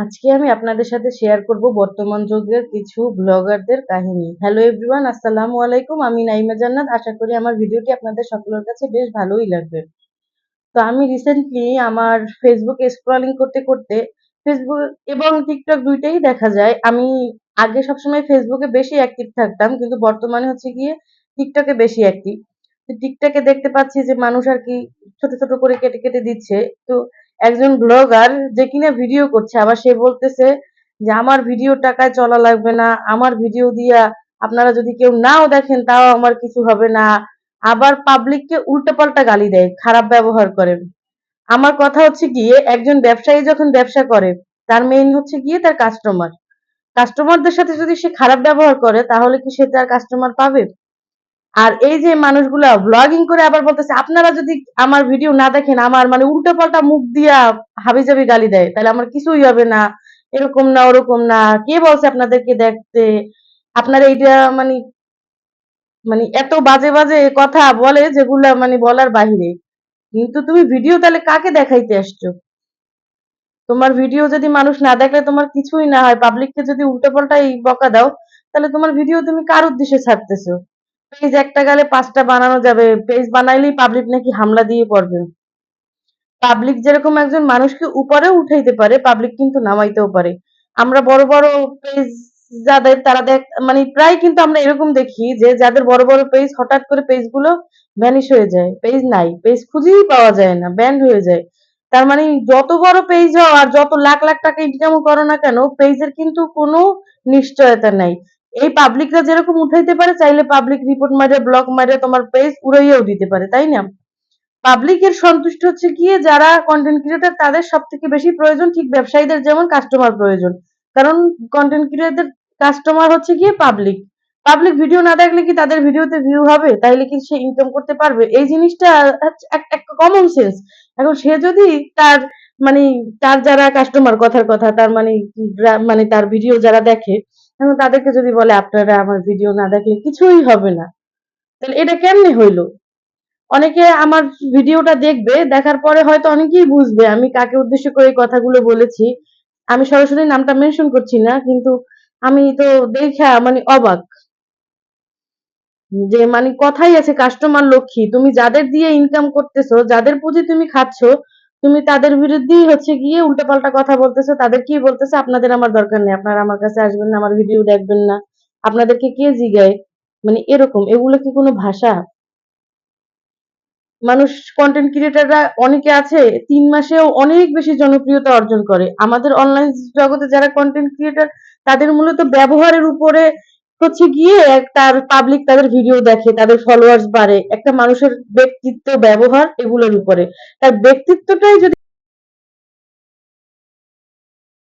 আজকে আমি আপনাদের সাথে শেয়ার করব বর্তমান যুগের কিছু ব্লগারদের কাহিনী। হ্যালো এভরিওয়ান, আসসালামু আলাইকুম। আমি নাইমা জান্নাত। আশা করি আমার ভিডিওটি আপনাদের সকলের কাছে বেশ ভালোই লাগবে। তো আমি রিসেন্টলি আমার ফেসবুকে স্ক্রলিং করতে করতে ফেসবুক এবং টিকটক দুইটাই দেখা যায়। আমি আগে সবসময় ফেসবুকে বেশি অ্যাক্টিভ থাকতাম, কিন্তু বর্তমানে হচ্ছে গিয়ে টিকটকে বেশি অ্যাক্টিভ। তো টিকটকে দেখতে পাচ্ছি যে মানুষ আর কি ছোট ছোট করে কেটে কেটে দিচ্ছে। তো একজন ব্লগার যে কিনা ভিডিও করছে, আবার সে বলতেছে যে আমার ভিডিও টাকায় চলা লাগবে না, আমার ভিডিও দিয়া আপনারা যদি কেউ নাও দেখেন তাও আমার কিছু হবে না। আবার পাবলিককে উল্টাপাল্টা গালি দেয়, খারাপ ব্যবহার করে। আমার কথা হচ্ছে গিয়ে একজন ব্যবসায়ী যখন ব্যবসা করে, তার মেইন হচ্ছে গিয়ে তার কাস্টমার। কাস্টমারদের সাথে যদি সে খারাপ ব্যবহার করে তাহলে কি সে তার কাস্টমার পাবে? আর এই যে মানুষগুলা ব্লগিং করে আবার বলতেছে আপনারা যদি আমার ভিডিও না দেখেন, আমার মানে উল্টোপাল্টা মুখ দিয়া হাবিজাবি গালি দেয়, তাহলে আমার কিছুই হবে না, এরকম না ওরকম না, কে বলছে আপনাদেরকে দেখতে, আপনারা এইটা মানে মানে এত বাজে বাজে কথা বলে যেগুলা মানে বলার বাহিরে। কিন্তু তুমি ভিডিও তাহলে কাকে দেখাইতে আসছো? তোমার ভিডিও যদি মানুষ না দেখলে তোমার কিছুই না হয়, পাবলিককে যদি উল্টোপাল্টা বকা দাও, তাহলে তোমার ভিডিও তুমি কার উদ্দেশ্যে ছাড়তেছো? পেজ একটা গেলে পাঁচটা বানানো যাবে, পেজ বানাইলেই পাবলিক নাকি হামলা দিয়ে পড়বে। পাবলিক যেরকম একজন মানুষকে উপরেও উঠাইতে পারে, পাবলিক কিন্তু নামাইতেও পারে। আমরা বড় বড় পেজ যাদের তারা মানে প্রায় কিন্তু আমরা এরকম দেখি যে যাদের বড় বড় পেজ হঠাৎ করে পেজগুলো ভ্যানিশ হয়ে যায়, পেজ নাই, পেজ খুঁজেই পাওয়া যায় না, ব্যান্ড হয়ে যায়। তার মানে যত বড় পেজ হও আর যত লাখ লাখ টাকা ইনকাম করো না কেন, পেজের কিন্তু কোনো নিশ্চয়তা নাই। এই পাবলিকরা যেরকম উঠাইতে পারে, চাইলে পাবলিক রিপোর্ট মারে, ব্লক মারে তোমার পেজ উড়াইয়াও দিতে পারে, তাই না? পাবলিকের সন্তুষ্ট হচ্ছে গিয়ে যারা কন্টেন্ট ক্রিয়েটর, তাদের সব থেকে বেশি প্রয়োজন, ঠিক ব্যবসায়ীদের যেমন কাস্টমার প্রয়োজন। কারণ কন্টেন্ট ক্রিয়েটর কাস্টমার হচ্ছে গিয়ে পাবলিক। পাবলিক ভিডিও না দেখলে কি তাদের ভিডিওতে ভিউ হবে? তাইলে কি সে ইনকাম করতে পারবে? এই জিনিসটা একটা কমন সেন্স। এখন সে যদি তার মানে তার যারা কাস্টমার, কথার কথা তার মানে মানে তার ভিডিও যারা দেখে, এখন তাদেরকে যদি বলে আপনারা আমার ভিডিও না দেখলে কিছুই হবে না, তাহলে এটা কেমনে হইলো? অনেকে আমার ভিডিওটা দেখবে, দেখার পরে হয়তো অনেকেই বুঝবে আমি কাকে উদ্দেশ্য করে এই কথাগুলো বলেছি। আমি সরাসরি নামটা মেনশন করছি না, কিন্তু আমি তো দেখা মানে অবাক যে মানে কথাই আছে কাস্টমার লক্ষ্মী। তুমি যাদের দিয়ে ইনকাম করতেছো, যাদের পুঁজি তুমি খাচ্ছ, তুমি তাদের বিরুদ্ধেই হচ্ছে গিয়ে উল্টাপাল্টা কথা বলতেছো। তাদের কি বলতেছে, আপনাদের আমার দরকার নেই, আপনারা আমার কাছে আসবেন না, আমার ভিডিও দেখবেন না, আপনাদেরকে কে জিগায়? মানে এরকম, এগুলো কি কোনো ভাষা? মানুষ, কন্টেন্ট ক্রিয়েটররা অনেকে আছে ৩ মাসেও অনেক বেশি জনপ্রিয়তা অর্জন করে। আমাদের অনলাইন জগতে যারা কন্টেন্ট ক্রিয়েটর, তাদের মূলত ব্যবহারের উপরে হচ্ছে গিয়ে তার পাবলিক তাদের ভিডিও দেখে, তাদের ফলোয়ার্স বাড়ে। একটা মানুষের ব্যক্তিত্ব, ব্যবহার এগুলোর উপরে। তার ব্যক্তিত্বটাই যদি